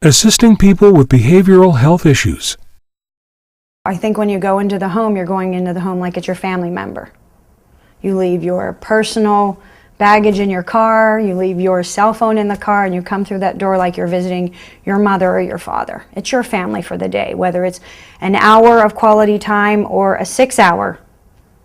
assisting people with behavioral health issues. I think when you go into the home, you're going into the home like it's your family member. You leave your personal baggage in your car, you leave your cell phone in the car, and you come through that door like you're visiting your mother or your father. It's your family for the day, whether it's an hour of quality time or a 6-hour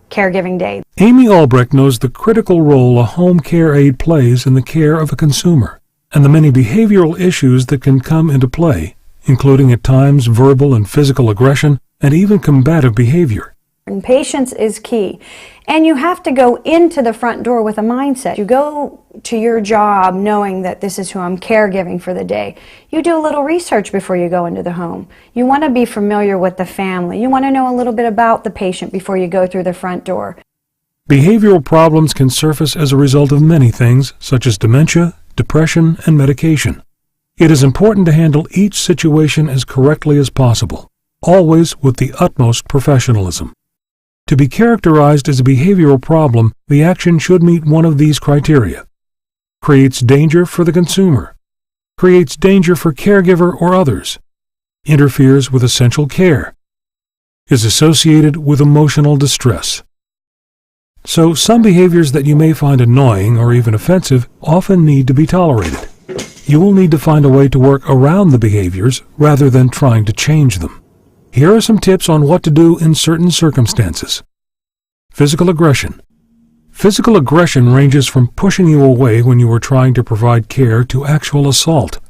caregiving day. Amy Albrecht knows the critical role a home care aide plays in the care of a consumer, and the many behavioral issues that can come into play, including at times verbal and physical aggression, and even combative behavior. And patience is key. And you have to go into the front door with a mindset. You go to your job knowing that this is who I'm caregiving for the day. You do a little research before you go into the home. You want to be familiar with the family. You want to know a little bit about the patient before you go through the front door. Behavioral problems can surface as a result of many things, such as dementia, depression, and medication. It is important to handle each situation as correctly as possible, always with the utmost professionalism. To be characterized as a behavioral problem, the action should meet one of these criteria: creates danger for the consumer, creates danger for caregiver or others, interferes with essential care, is associated with emotional distress. So some behaviors that you may find annoying or even offensive often need to be tolerated. You will need to find a way to work around the behaviors rather than trying to change them. Here are some tips on what to do in certain circumstances. Physical aggression. Physical aggression ranges from pushing you away when you are trying to provide care to actual assault.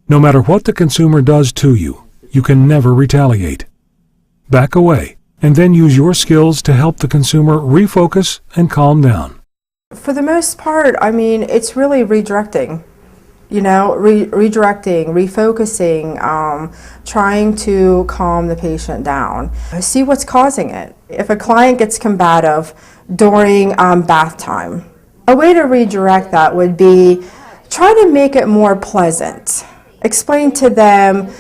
No matter what the consumer does to you, you can never retaliate. Back away, and then use your skills to help the consumer refocus and calm down. For the most part, it's really redirecting. Redirecting, refocusing, trying to calm the patient down. See what's causing it. If a client gets combative during bath time, a way to redirect that would be try to make it more pleasant. Explain to them,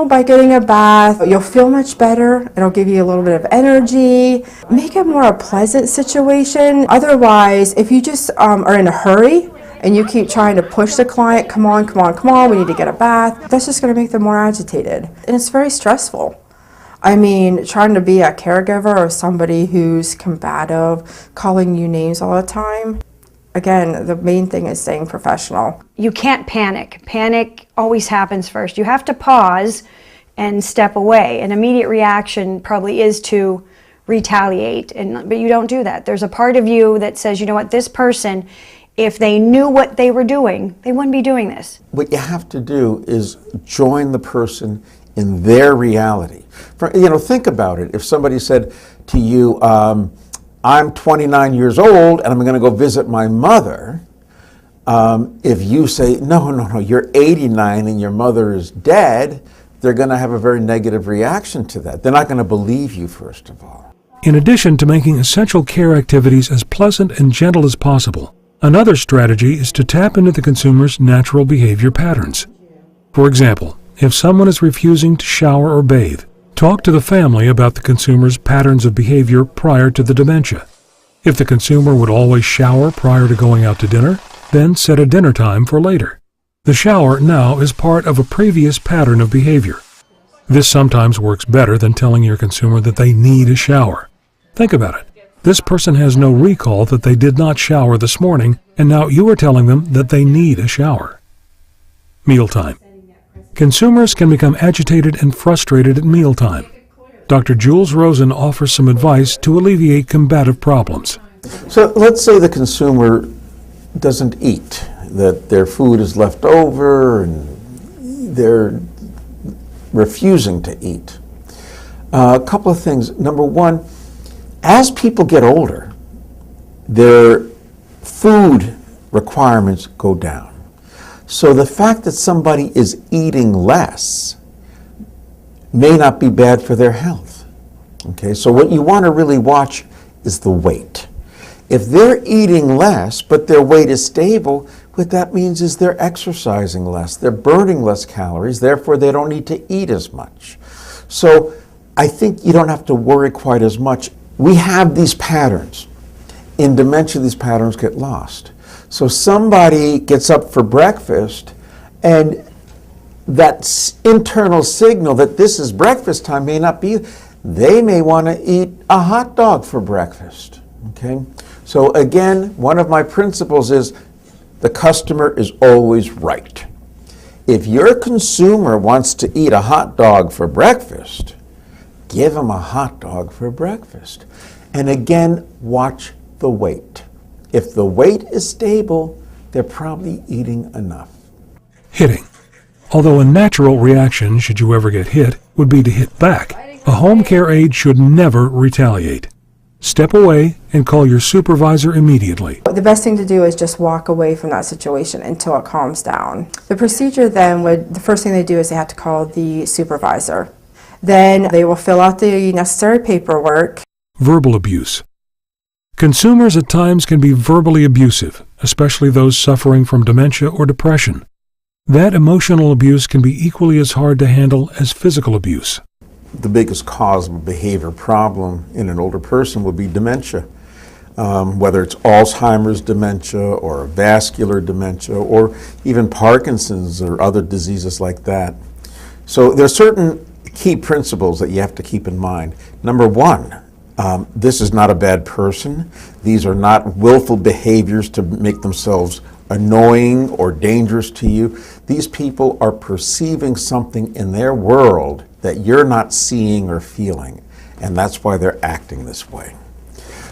by getting a bath, you'll feel much better. It'll give you a little bit of energy. Make it more a pleasant situation. Otherwise, if you just are in a hurry, and you keep trying to push the client, come on, we need to get a bath, that's just going to make them more agitated. And it's very stressful. Trying to be a caregiver or somebody who's combative, calling you names all the time. Again, the main thing is staying professional. You can't panic. Panic always happens first. You have to pause and step away. An immediate reaction probably is to retaliate, but you don't do that. There's a part of you that says, you know what, this person, if they knew what they were doing, they wouldn't be doing this. What you have to do is join the person in their reality. Think about it. If somebody said to you, I'm 29 years old and I'm going to go visit my mother, if you say, no, you're 89 and your mother is dead, they're going to have a very negative reaction to that. They're not going to believe you, first of all. In addition to making essential care activities as pleasant and gentle as possible, another strategy is to tap into the consumer's natural behavior patterns. For example, if someone is refusing to shower or bathe, talk to the family about the consumer's patterns of behavior prior to the dementia. If the consumer would always shower prior to going out to dinner, then set a dinner time for later. The shower now is part of a previous pattern of behavior. This sometimes works better than telling your consumer that they need a shower. Think about it. This person has no recall that they did not shower this morning, and now you are telling them that they need a shower. Mealtime. Consumers can become agitated and frustrated at mealtime. Dr. Jules Rosen offers some advice to alleviate combative problems. So let's say the consumer doesn't eat, that their food is left over and they're refusing to eat. A couple of things. Number one, as people get older, their food requirements go down. So the fact that somebody is eating less may not be bad for their health. Okay, so what you want to really watch is the weight. If they're eating less, but their weight is stable, what that means is they're exercising less, they're burning less calories, therefore they don't need to eat as much. So I think you don't have to worry quite as much. We have these patterns. In dementia, these patterns get lost. So somebody gets up for breakfast and that internal signal that this is breakfast time may not be. They may want to eat a hot dog for breakfast. Okay? So again, one of my principles is the customer is always right. If your consumer wants to eat a hot dog for breakfast, give them a hot dog for breakfast. And again, watch the weight. If the weight is stable, they're probably eating enough. Hitting. Although a natural reaction, should you ever get hit, would be to hit back, a home care aide should never retaliate. Step away and call your supervisor immediately. The best thing to do is just walk away from that situation until it calms down. The procedure then the first thing they do is they have to call the supervisor. Then they will fill out the necessary paperwork. Verbal abuse. Consumers at times can be verbally abusive, especially those suffering from dementia or depression. That emotional abuse can be equally as hard to handle as physical abuse. The biggest cause of a behavior problem in an older person would be dementia, whether it's Alzheimer's dementia or vascular dementia or even Parkinson's or other diseases like that. So there are certain key principles that you have to keep in mind. Number one, this is not a bad person. These are not willful behaviors to make themselves annoying or dangerous to you. These people are perceiving something in their world that you're not seeing or feeling, and that's why they're acting this way.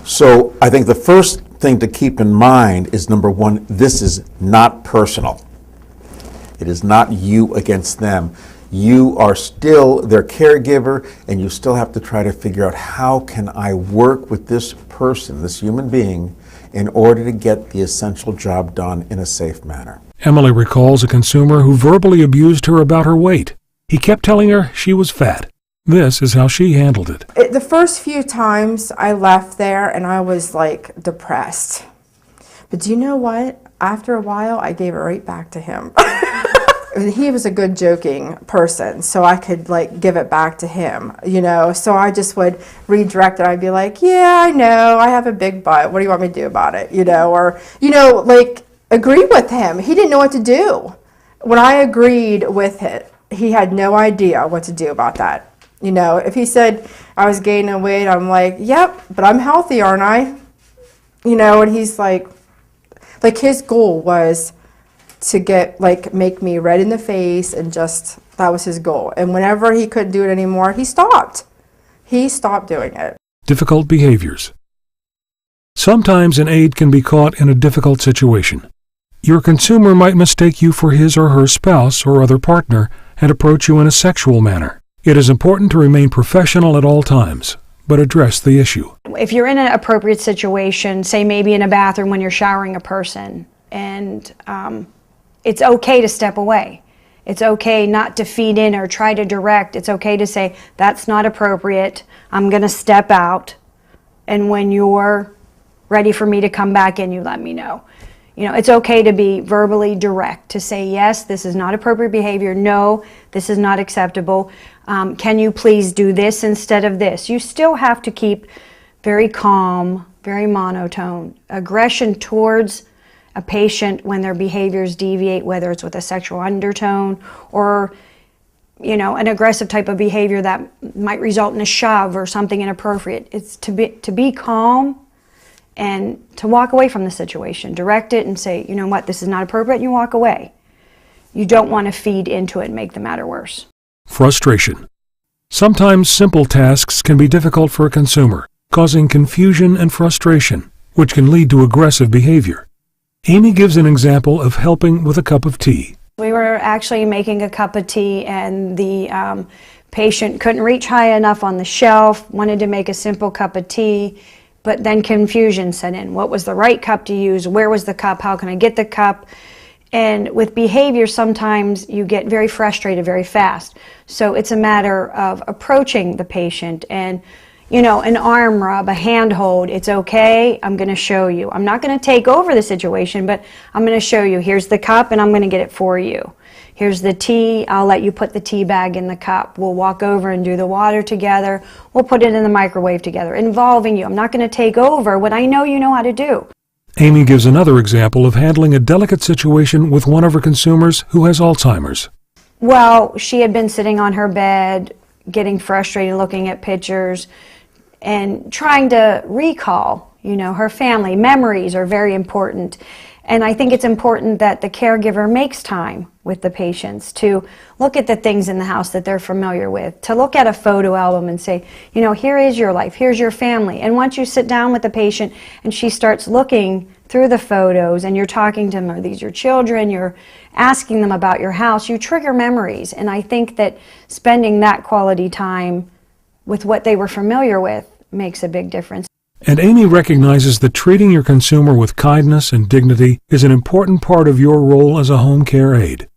So I think the first thing to keep in mind is, number one, this is not personal. It is not you against them. You are still their caregiver, and you still have to try to figure out, how can I work with this person, this human being, in order to get the essential job done in a safe manner. Emily recalls a consumer who verbally abused her about her weight. He kept telling her she was fat. This is how she handled it. The first few times I left there and I was like depressed. But do you know what? After a while, I gave it right back to him. He was a good joking person, so I could like give it back to him, you know. So I just would redirect it. I'd be like, yeah, I know, I have a big butt. What do you want me to do about it? You know, or, you know, like agree with him. He didn't know what to do. When I agreed with it, he had no idea what to do about that. You know, if he said I was gaining weight, I'm like, yep, but I'm healthy, aren't I? You know, and he's like his goal was to make me red in the face, and just, that was his goal. And whenever he couldn't do it anymore, he stopped. He stopped doing it. Difficult behaviors. Sometimes an aide can be caught in a difficult situation. Your consumer might mistake you for his or her spouse or other partner and approach you in a sexual manner. It is important to remain professional at all times, but address the issue. If you're in an appropriate situation, say maybe in a bathroom when you're showering a person, and it's okay to step away. It's okay not to feed in or try to direct. It's okay to say, that's not appropriate. I'm going to step out. And when you're ready for me to come back in, you let me know. You know, it's okay to be verbally direct, to say, yes, this is not appropriate behavior. No, this is not acceptable. Can you please do this instead of this? You still have to keep very calm, very monotone. Aggression towards a patient when their behaviors deviate, whether it's with a sexual undertone or, you know, an aggressive type of behavior that might result in a shove or something inappropriate. It's to be calm and to walk away from the situation. Direct it and say, you know what, this is not appropriate, and you walk away. You don't want to feed into it and make the matter worse. Frustration. Sometimes simple tasks can be difficult for a consumer, causing confusion and frustration, which can lead to aggressive behavior. Amy gives an example of helping with a cup of tea. We were actually making a cup of tea, and the patient couldn't reach high enough on the shelf, wanted to make a simple cup of tea, but then confusion set in. What was the right cup to use? Where was the cup? How can I get the cup? And with behavior, sometimes you get very frustrated very fast. So it's a matter of approaching the patient and, you know, an arm rub, a hand hold. It's okay, I'm going to show you. I'm not going to take over the situation, but I'm going to show you. Here's the cup, and I'm going to get it for you. Here's the tea, I'll let you put the tea bag in the cup. We'll walk over and do the water together. We'll put it in the microwave together, involving you. I'm not going to take over what I know you know how to do. Amy gives another example of handling a delicate situation with one of her consumers who has Alzheimer's. Well, she had been sitting on her bed, getting frustrated, looking at pictures, and trying to recall, her family. Memories are very important. And I think it's important that the caregiver makes time with the patients to look at the things in the house that they're familiar with, to look at a photo album and say, here is your life, here's your family. And once you sit down with the patient and she starts looking through the photos and you're talking to them, are these your children, you're asking them about your house, you trigger memories. And I think that spending that quality time with what they were familiar with makes a big difference. And Amy recognizes that treating your consumer with kindness and dignity is an important part of your role as a home care aide.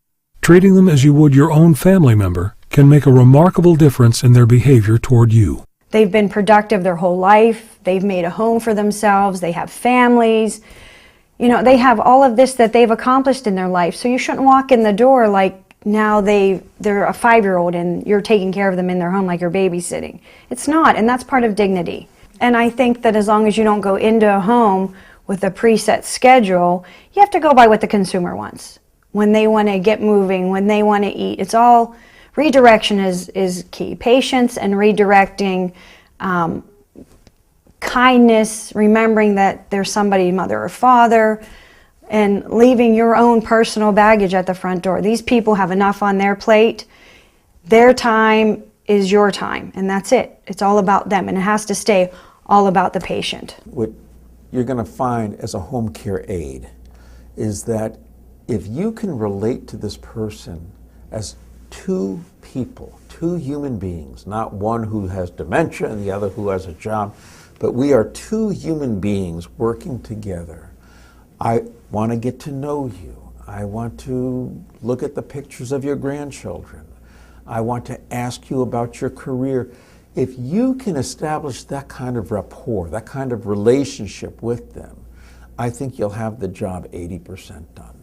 Treating them as you would your own family member can make a remarkable difference in their behavior toward you. They've been productive their whole life. They've made a home for themselves. They have families. They have all of this that they've accomplished in their life. So you shouldn't walk in the door like now they're a 5-year-old and you're taking care of them in their home like you're babysitting. It's not, and that's part of dignity. And I think that as long as you don't go into a home with a preset schedule, you have to go by what the consumer wants. When they want to get moving, when they want to eat, it's all, redirection is key. Patience and redirecting, kindness, remembering that there's somebody, mother or father, and leaving your own personal baggage at the front door. These people have enough on their plate. Their time is your time, and that's it. It's all about them, and it has to stay all about the patient. What you're going to find as a home care aide is that if you can relate to this person as two people, two human beings, not one who has dementia and the other who has a job, but we are two human beings working together. I want to get to know you. I want to look at the pictures of your grandchildren. I want to ask you about your career. If you can establish that kind of rapport, that kind of relationship with them, I think you'll have the job 80% done.